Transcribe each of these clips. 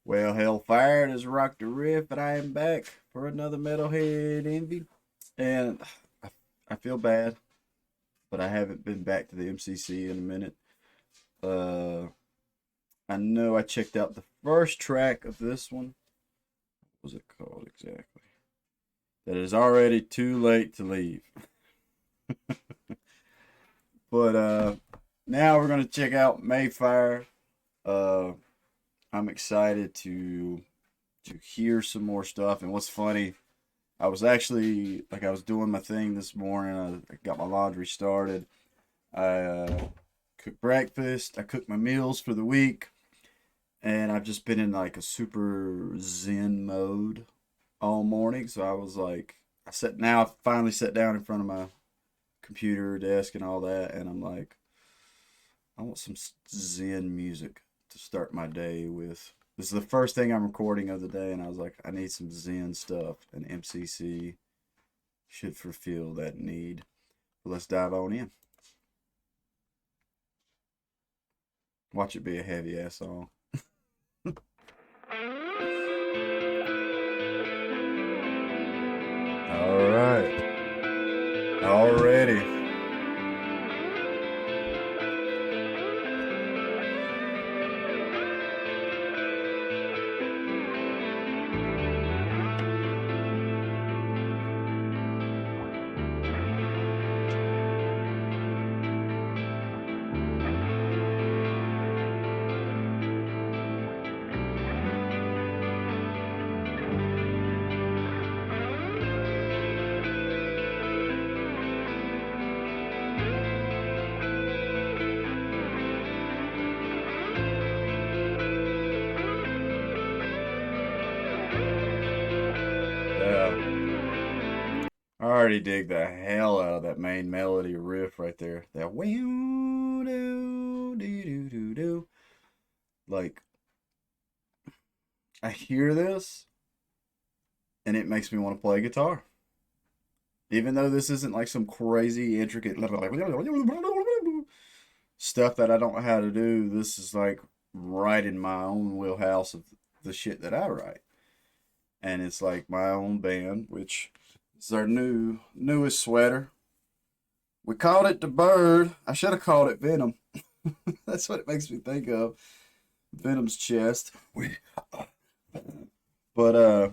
Well, Hellfire, it is Rock the Riff, and I am back for another Metalhead Envy. And I, I feel bad, but I haven't been back to the MCC in a minute. Uh, I know I checked out the first track of this one. What was it called exactly? That is already too late to leave. But now we're gonna check out Mayfire. Uh, I'm excited to hear some more stuff. And what's funny, I was actually I was doing my thing this morning. I got my laundry started. I cooked breakfast. I cooked my meals for the week, and I've just been in like a super zen mode all morning. So I was like, I finally sat down in front of my computer desk and all that, and I'm like, I want some zen music to start my day with. This is the first thing I'm recording of the day, and I was like, I need some zen stuff, and MCC should fulfill that need. But let's dive on in. Watch it be a heavy ass song. All right. Already. Yeah. I already dig the hell out of that main melody riff right there. That woo doo doo doo doo doo. Like I hear this and it makes me want to play guitar. Even though this isn't like some crazy intricate stuff that I don't know how to do, this is like right in my own wheelhouse of the shit that I write. And it's like my own band, which is our newest sweater. We called it the Bird. I should have called it Venom. That's what it makes me think of. Venom's chest. But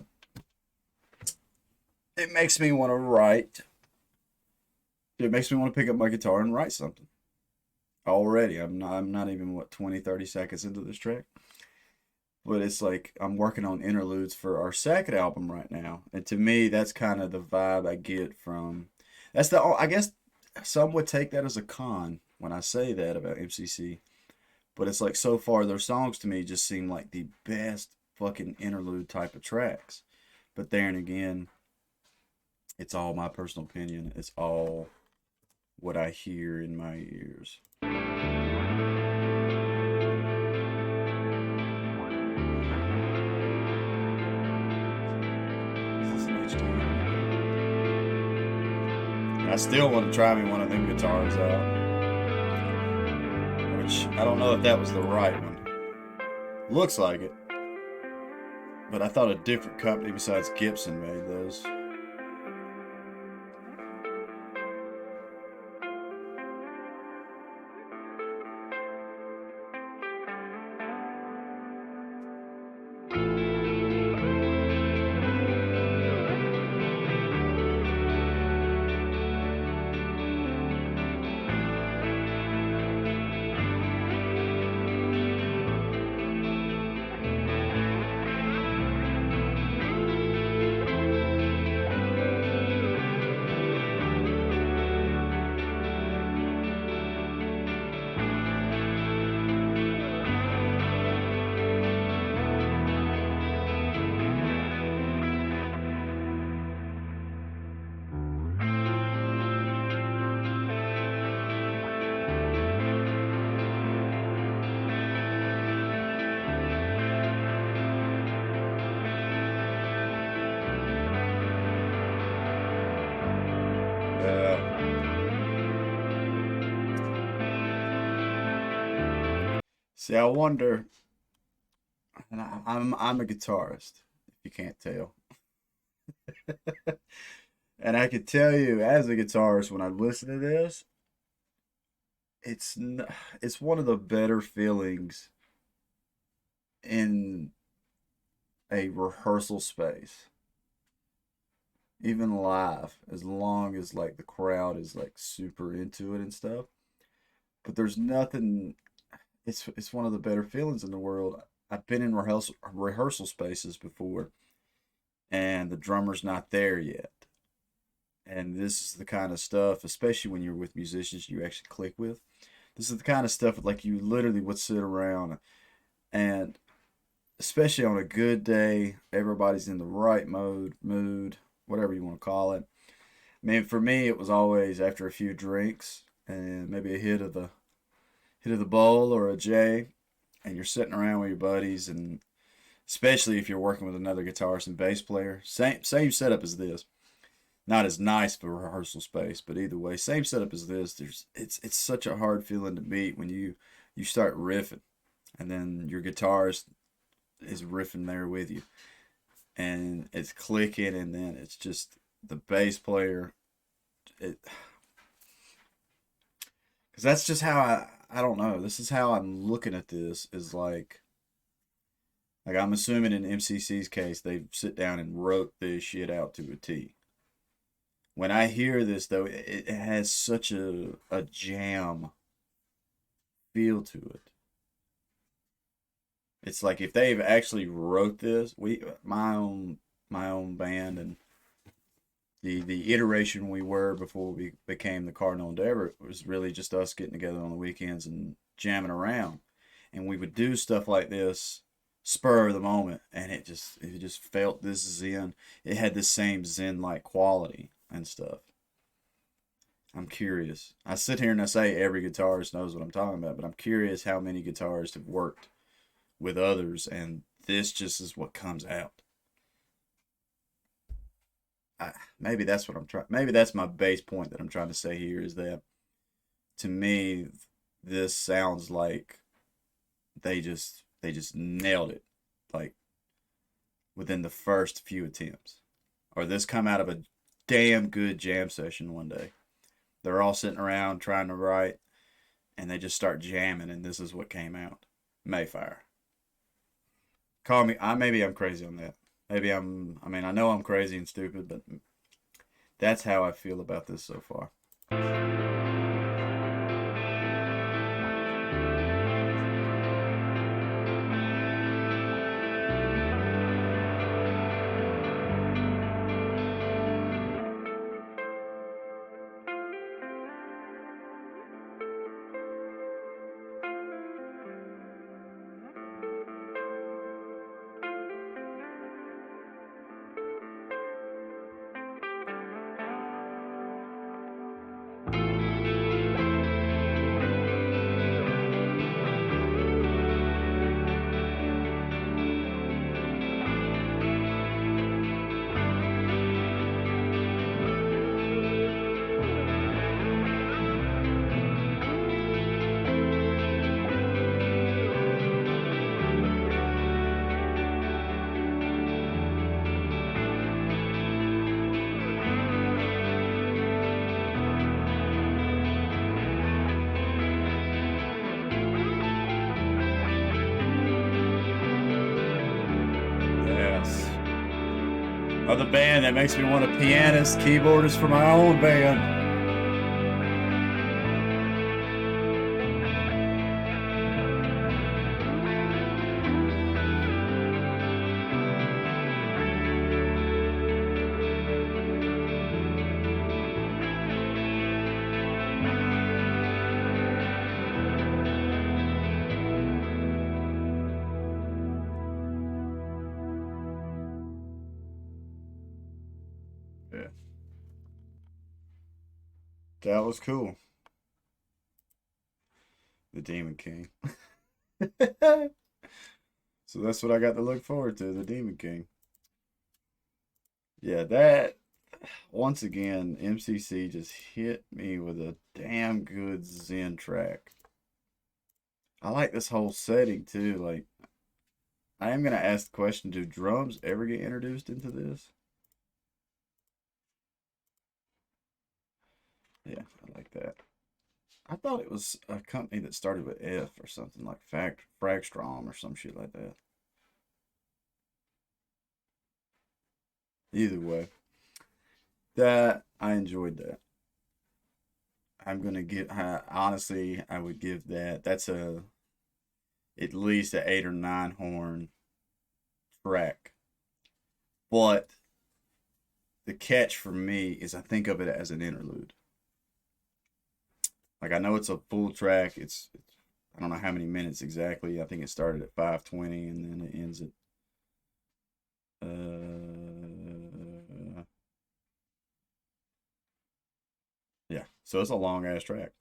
it makes me want to write. It makes me want to pick up my guitar and write something. Already, I'm not even what 20, 30 seconds into this track. But it's like I'm working on interludes for our second album right now. And to me, that's kind of the vibe I get from I guess some would take that as a con when I say that about MCC. But it's like so far their songs to me just seem like the best fucking interlude type of tracks. But then again, it's all my personal opinion. It's all what I hear in my ears. Is this an HD? I still want to try me one of them guitars out. Which I don't know if that was the right one. Looks like it. But I thought a different company besides Gibson made those. Yeah. See, I wonder. And I'm a guitarist, if you can't tell. And I can tell you, as a guitarist, when I listen to this, it's one of the better feelings in a rehearsal space, even live, as long as like the crowd is like super into it and stuff. But there's nothing. It's one of the better feelings in the world. I've been in rehearsal spaces before, and the drummer's not there yet. And this is the kind of stuff, especially when you're with musicians you actually click with. This is the kind of stuff like you literally would sit around, and especially on a good day, everybody's in the right mood, whatever you want to call it. I mean, for me, it was always after a few drinks and maybe a hit of the bowl or a J, and you're sitting around with your buddies, and especially if you're working with another guitarist and bass player, same setup as this. Not as nice for rehearsal space, but either way, same setup as this. It's such a hard feeling to beat when you start riffing, and then your guitarist is riffing there with you, and it's clicking, and then it's just the bass player. It Because that's just how I don't know. This is how I'm looking at this. Is like I'm assuming in MCC's case, they sit down and wrote this shit out to a T. When I hear this though, it has such a jam feel to it. It's like if they've actually wrote this, we my own band and the iteration we were before we became the Cardinal Endeavor, it was really just us getting together on the weekends and jamming around, and we would do stuff like this spur of the moment, and it just felt this zen. It had this same zen like quality and stuff. I'm curious. I sit here and I say every guitarist knows what I'm talking about, but I'm curious how many guitarists have worked with others, and this just is what comes out. Maybe that's what I'm trying. Maybe that's my base point that I'm trying to say here is that to me, this sounds like they just nailed it, like within the first few attempts, or this come out of a damn good jam session one day. They're all sitting around trying to write, and they just start jamming, and this is what came out. Mayfire. Call me. Maybe I'm crazy on that. Maybe I'm. I mean, I know I'm crazy and stupid, but that's how I feel about this so far. Yes. Of the band that makes me want a pianist, keyboardist for my own band. Yeah, that was cool. The Demon King. So that's what I got to look forward to, the Demon King. Yeah, that once again, MCC just hit me with a damn good Zen track. I like this whole setting too. Like I am gonna ask the question: do drums ever get introduced into this? Yeah, I like that. I thought it was a company that started with F or something like Fragstrom or some shit like that. Either way, that I enjoyed that. I'm gonna give honestly, I would give that. That's a at least an 8 or 9 horn track. But the catch for me is I think of it as an interlude. Like I know it's a full track. It's I don't know how many minutes exactly. I think it started at 5:20 and then it ends at yeah. So it's a long ass track.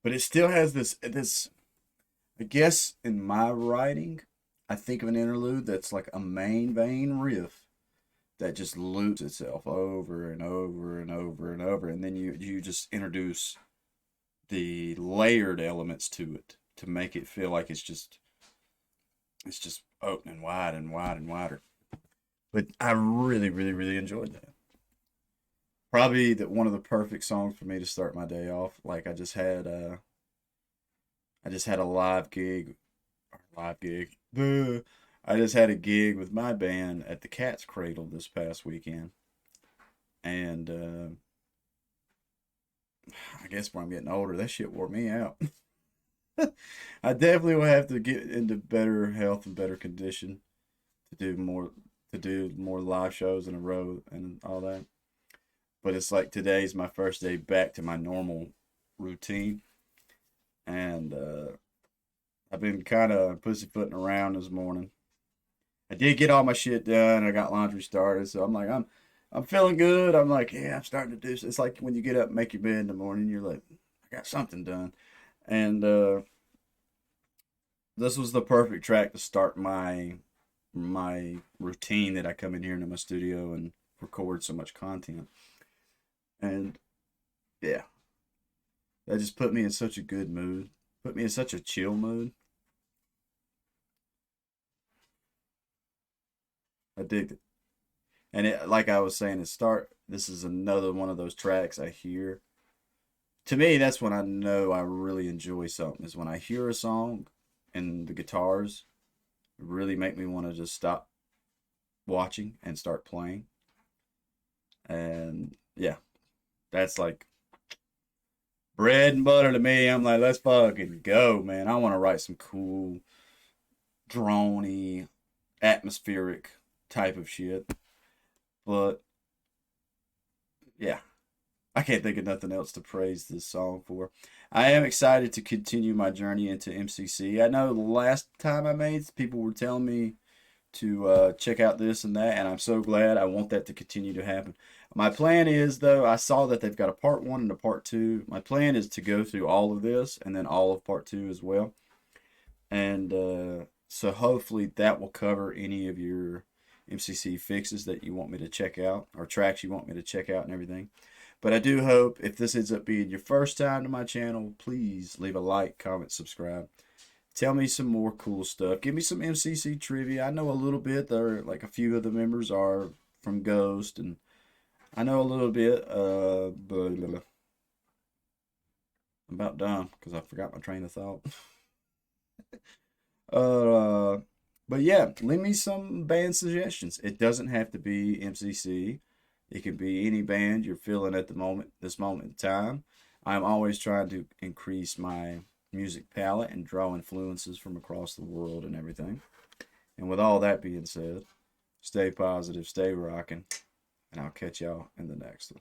But it still has this I guess in my writing, I think of an interlude that's like a main vein riff that just loops itself over and over and over and over, and then you just introduce the layered elements to it to make it feel like it's just opening wide and wide and wider. But I really, really, really enjoyed that. Probably that one of the perfect songs for me to start my day off. Like I just had a live gig, or live gig. Duh. I just had a gig with my band at the Cat's Cradle this past weekend, and I guess when I'm getting older, that shit wore me out. I definitely will have to get into better health and better condition to do more live shows in a row and all that. But it's like today's my first day back to my normal routine, and I've been kind of pussyfooting around this morning. I did get all my shit done. I got laundry started, so I'm feeling good. I'm like, yeah, I'm starting to do. It's like when you get up, and make your bed in the morning, you're like, I got something done, and this was the perfect track to start my routine that I come in here into my studio and record so much content. And yeah, that just put me in such a good mood. Put me in such a chill mood. I dig it. And it, like I was saying, this is another one of those tracks I hear. To me, that's when I know I really enjoy something, is when I hear a song and the guitars really make me want to just stop watching and start playing. And yeah, that's like bread and butter to me. I'm like, let's fucking go, man. I want to write some cool, drony, atmospheric type of shit. But yeah, I can't think of nothing else to praise this song for. I am excited to continue my journey into MCC. I know the last time I made, people were telling me to check out this and that, and I'm so glad. I want that to continue to happen. My plan is, though, I saw that they've got a part one and a part two. My plan is to go through all of this and then all of part two as well. And so hopefully that will cover any of your MCC fixes that you want me to check out or tracks you want me to check out and everything. But I do hope if this ends up being your first time to my channel, please leave a like, comment, subscribe. Tell me some more cool stuff. Give me some MCC trivia. I know a little bit. There, like a few of the members are from Ghost, and I know a little bit. But I'm about done because I forgot my train of thought. Uh, but yeah, leave me some band suggestions. It doesn't have to be MCC. It can be any band you're feeling at the moment, this moment in time. I'm always trying to increase my music palette and draw influences from across the world and everything. And with all that being said, stay positive, stay rocking, and I'll catch y'all in the next one.